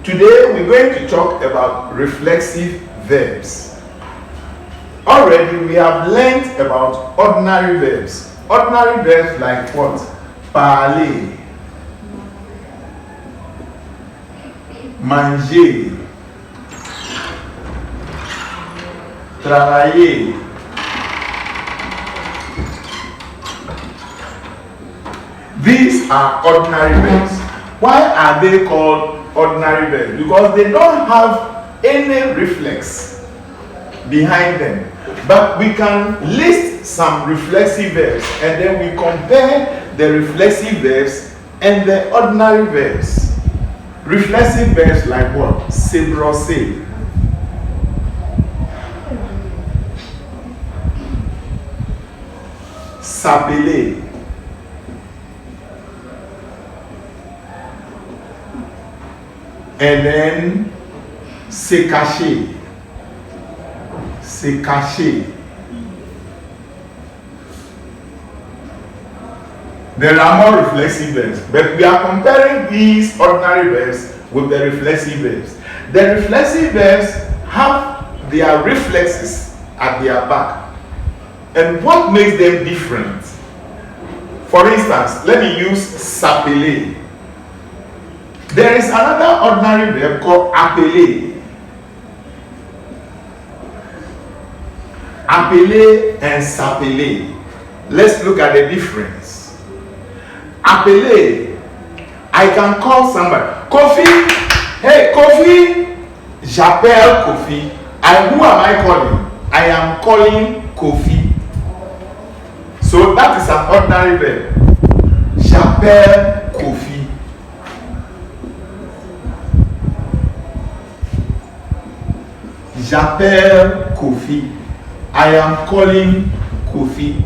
Today we're going to talk about reflexive verbs. Already we have learned about ordinary verbs. Ordinary verbs like what? Parler, manger, travailler. These are ordinary verbs. Why are they called ordinary verbs? Because they don't have any reflex behind them. But we can list some reflexive verbs and then we compare the reflexive verbs and the ordinary verbs. Reflexive verbs like what? Se brosser, s'appeler, and then se cacher. Se cacher. There are more reflexive verbs, but we are comparing these ordinary verbs with the reflexive verbs. The reflexive verbs have their reflexes at their back. And what makes them different? For instance, let me use s'appeler. There is another ordinary verb called appeler. Appeler and s'appeler. Let's look at the difference. Appeler, I can call somebody. Kofi, hey Kofi, j'appelle Kofi. And who am I calling? I am calling Kofi. So that is an ordinary verb. J'appelle Kofi. J'appelle Kofi. I am calling Kofi.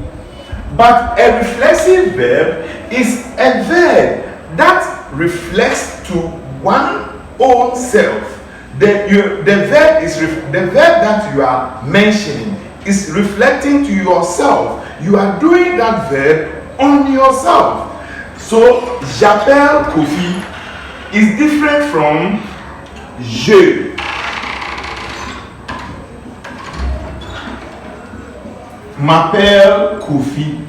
But a reflexive verb is a verb that reflects to one own self. The verb that you are mentioning is reflecting to yourself. You are doing that verb on yourself. So, j'appelle Kofi is different from je. M'appelle Kofi.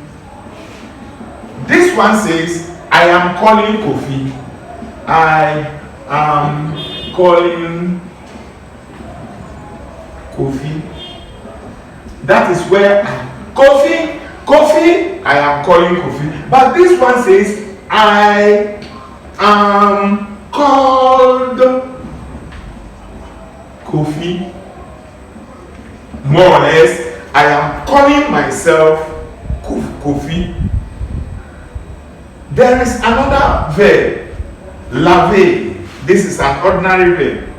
This one says, I am calling Kofi. I am calling Kofi. That is where Kofi, I am calling Kofi. But this one says, I am called Kofi. More or less, I am calling myself Kofi. There is another verb, laver. This is an ordinary verb.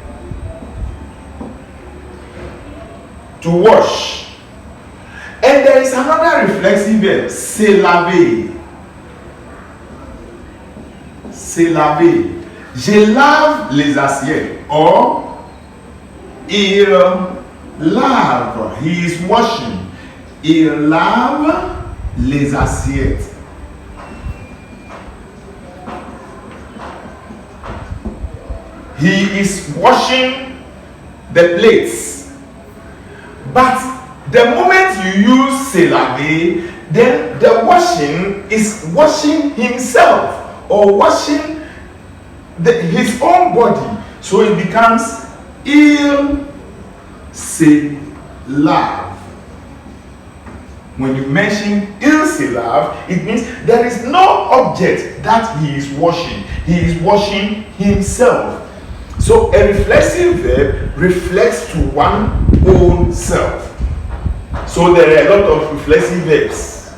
To wash. And there is another reflexive verb, se laver. Se laver. Je lave les assiettes. Or, il lave. He is washing. Il lave les assiettes. He is washing the plates. But the moment you use se laver, then the washing is washing himself or washing his own body. So it becomes il se lave. When you mention il se lave, it means there is no object that he is washing. He is washing himself. So a reflexive verb reflects to one own self. So there are a lot of reflexive verbs.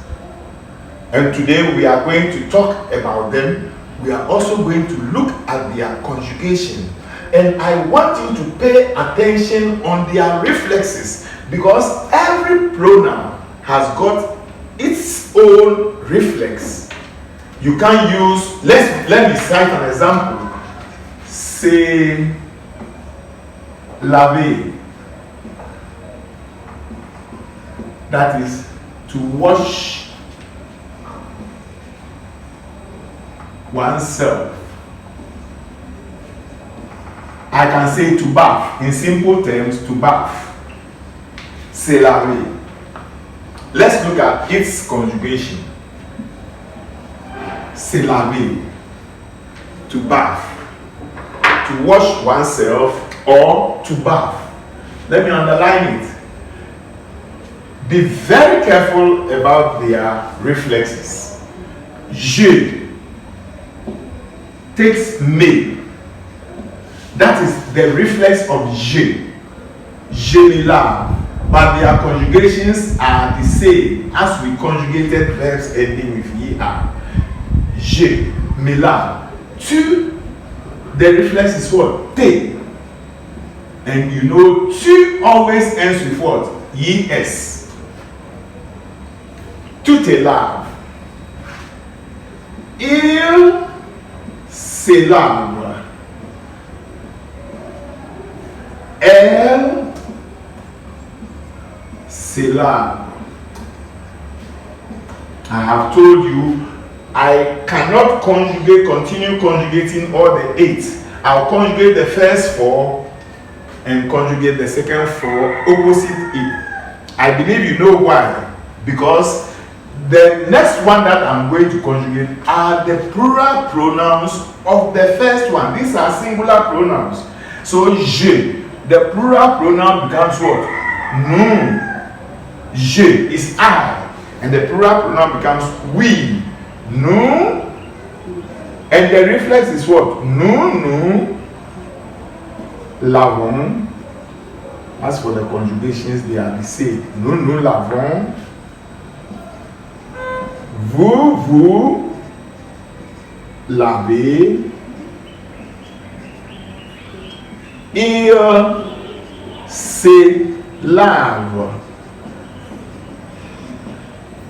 And today we are going to talk about them. We are also going to look at their conjugation. And I want you to pay attention on their reflexes, because every pronoun has got its own reflex. You can use, let me cite an example. Se laver. That is to wash oneself. I can say to bath. In simple terms, to bath. Se laver. Let's look at its conjugation. Se laver. To bath. To wash oneself or to bath. Let me underline it. Be very careful about their reflexes. Je takes me. That is the reflex of je. Je me lave. But their conjugations are the same as we conjugated verbs ending with er. Je me lave. Tu, the reflex is what? Te. And you know, tu always ends with what? Es. Tu te laves. Il se lave. Elle se lave. I have told you I cannot continue conjugating all the 8. I'll conjugate the first 4 and conjugate the second 4 opposite it. I believe you know why. Because the next one that I'm going to conjugate are the plural pronouns of the first one. These are singular pronouns. So je, the plural pronoun becomes what? Nous. Je is I. And the plural pronoun becomes we. Nous. And the reflex is what? Nous lavons. As for the conjugations, they are the same. Nous lavons. Vous lavez. Il se lave.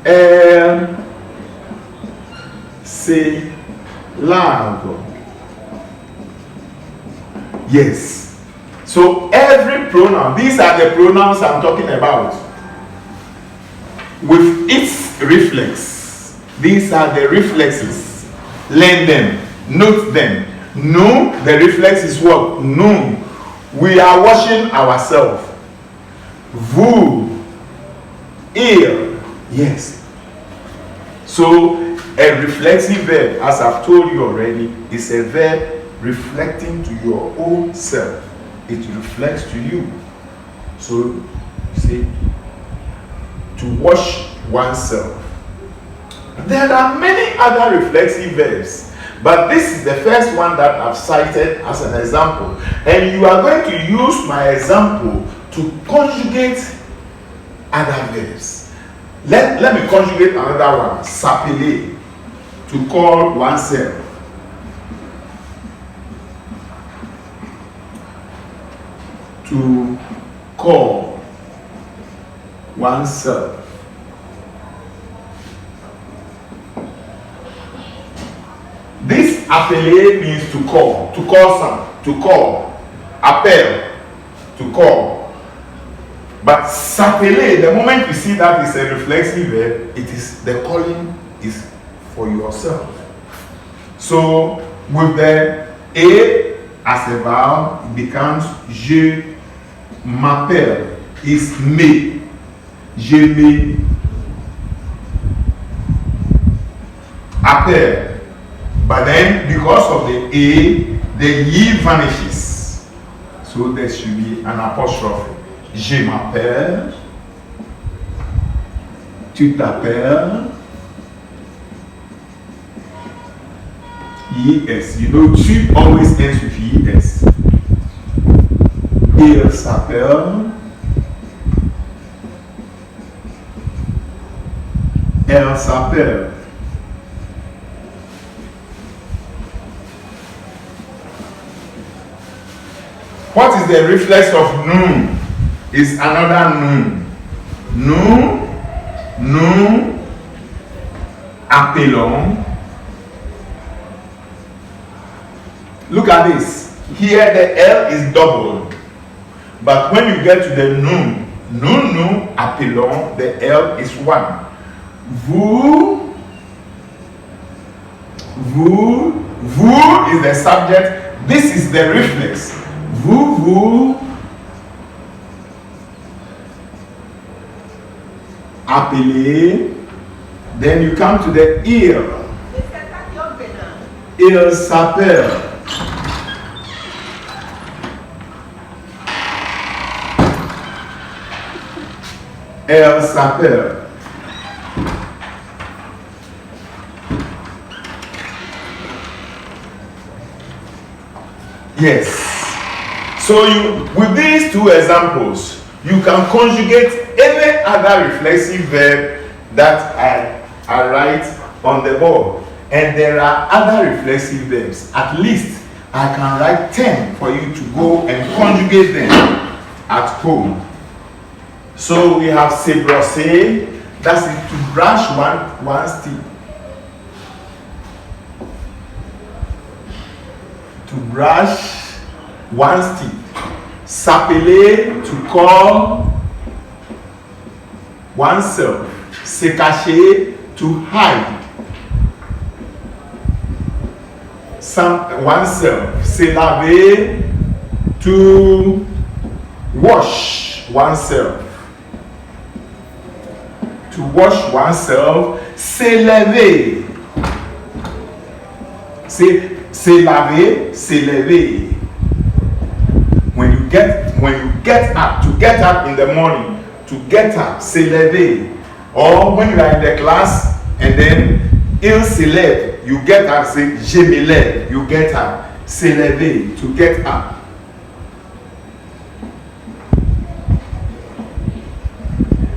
Elle se lave. Yes. So every pronoun, these are the pronouns I'm talking about. With its reflex. These are the reflexes. Learn them. Note them. Nous, the reflex is what? Nous. We are washing ourselves. Vous. Il. Yes. So, a reflexive verb, as I've told you already, is a verb reflecting to your own self. It reflects to you. So, you see, to wash oneself. There are many other reflexive verbs, but this is the first one that I've cited as an example. And you are going to use my example to conjugate other verbs. Let me conjugate another one. S'appeler, to call oneself. To call oneself. This appeler means to call some, to call, appel, to call. But s'appeler, the moment you see that is a reflexive verb, it is the calling is for yourself. So with the a as a verb, it becomes je m'appelle, is me, je me appelle. But then, because of the A, the Y vanishes. So there should be an apostrophe. Je m'appelle. Tu t'appelles. ES. You know, tu always ends with ES. Il s'appelle. Elle s'appelle. What is the reflex of nous? Is another nous. Nous appelons. Look at this. Here the L is doubled. But when you get to the nous appelons, the L is one. Vous is the subject. This is the reflex. Vous appelez. Then you come to the il. Il s'appelle. Elle s'appelle. Yes. So with these two examples, you can conjugate any other reflexive verb that I write on the board. And there are other reflexive verbs. At least I can write 10 for you to go and conjugate them at home. So we have se brosser, that's it, to brush one's teeth. To brush one's teeth. S'appeler, to call oneself. Se cacher, to hide oneself. Se laver, to wash oneself. To wash oneself. Se lever. Se laver, se lever. When you get up, to get up in the morning, to get up, se lever. Or when you are in the class and then il se lève, you get up, say je me lève, you get up. Se lever, to get up.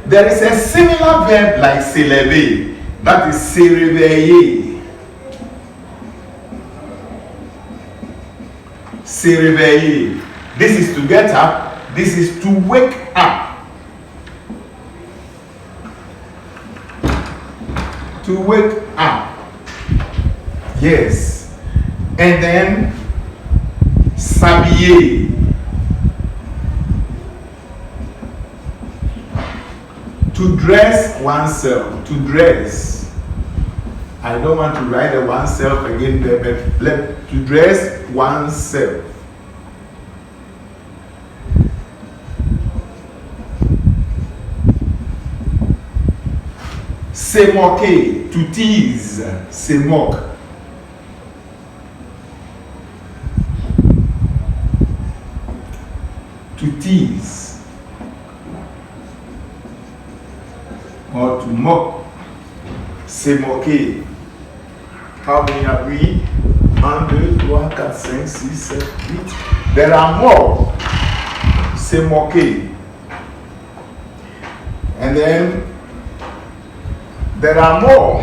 There is a similar verb like se lever, that is se réveiller. Se réveiller. This is to get up, this is to wake up. To wake up. Yes. And then s'habiller. To dress oneself. To dress. I don't want to write the oneself again there, but to dress oneself. Se moquer, to tease, se moque. To tease. Or to mock. Se moquer. How many are we? 1, 2, 3, 4, 5, 6, 7, 8. There are more. Se moquer. And then there are more.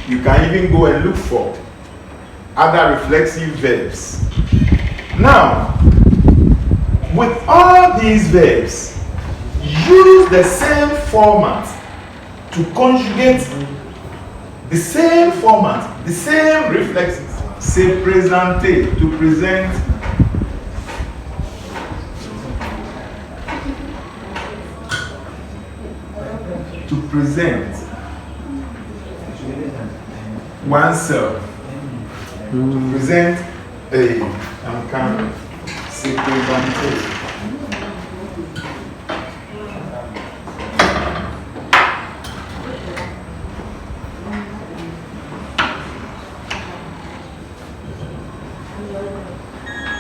You can even go and look for other reflexive verbs. Now, with all these verbs, use the same format to conjugate the same format, the same reflexive. Se présenter, to present. To present oneself. To present se présenter.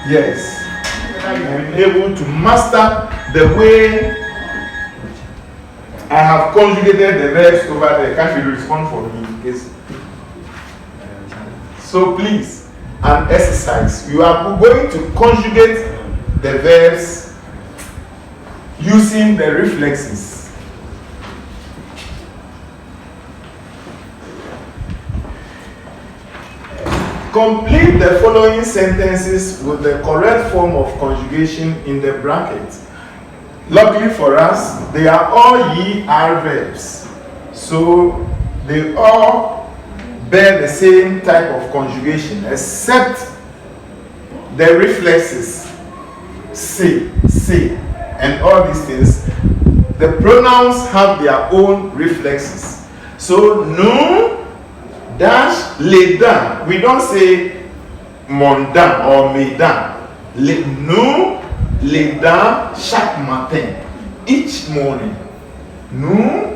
Yes. I'm able to master the way I have conjugated the verbs over there. Can't you respond for me? Yes. So please, an exercise. You are going to conjugate the verbs using the reflexes. Complete the following sentences with the correct form of conjugation in the bracket. Luckily for us, they are all ye are verbs. So they all bear the same type of conjugation except the reflexes. Se, and all these things. The pronouns have their own reflexes. So nous dash les dents. We don't say mon dent or mes dents. Nous, les dents, chaque matin, each morning. Nous,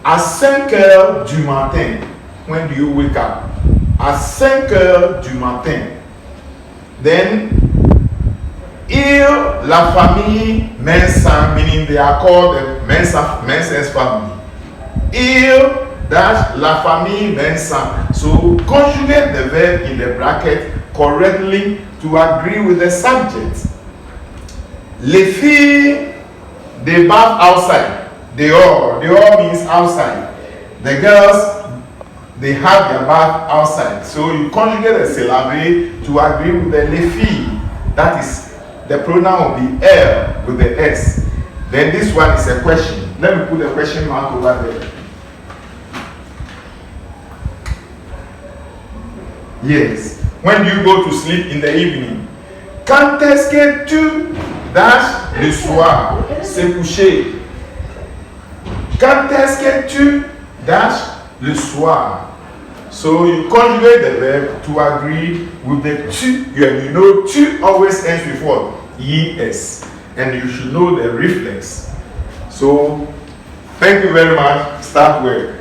à 5 heures du matin, when do you wake up? À 5 heures du matin. Then, la famille Mensah, meaning they are called the Mensah's family. La famille Mensah. So conjugate the verb in the bracket correctly to agree with the subject. Les filles, they bath outside. They all means outside. The girls, they have their bath outside. So you conjugate the syllable to agree with the les filles. That is, the pronoun will be elle with the s. Then this one is a question. Let me put a question mark over there. Yes. When do you go to sleep in the evening? Quand est-ce que tu le soir? Se coucher. Quand est-ce que tu le soir? So you conjugate the verb to agree with the tu. You know tu always ends with what? Es. And you should know the reflex. So thank you very much. Start well.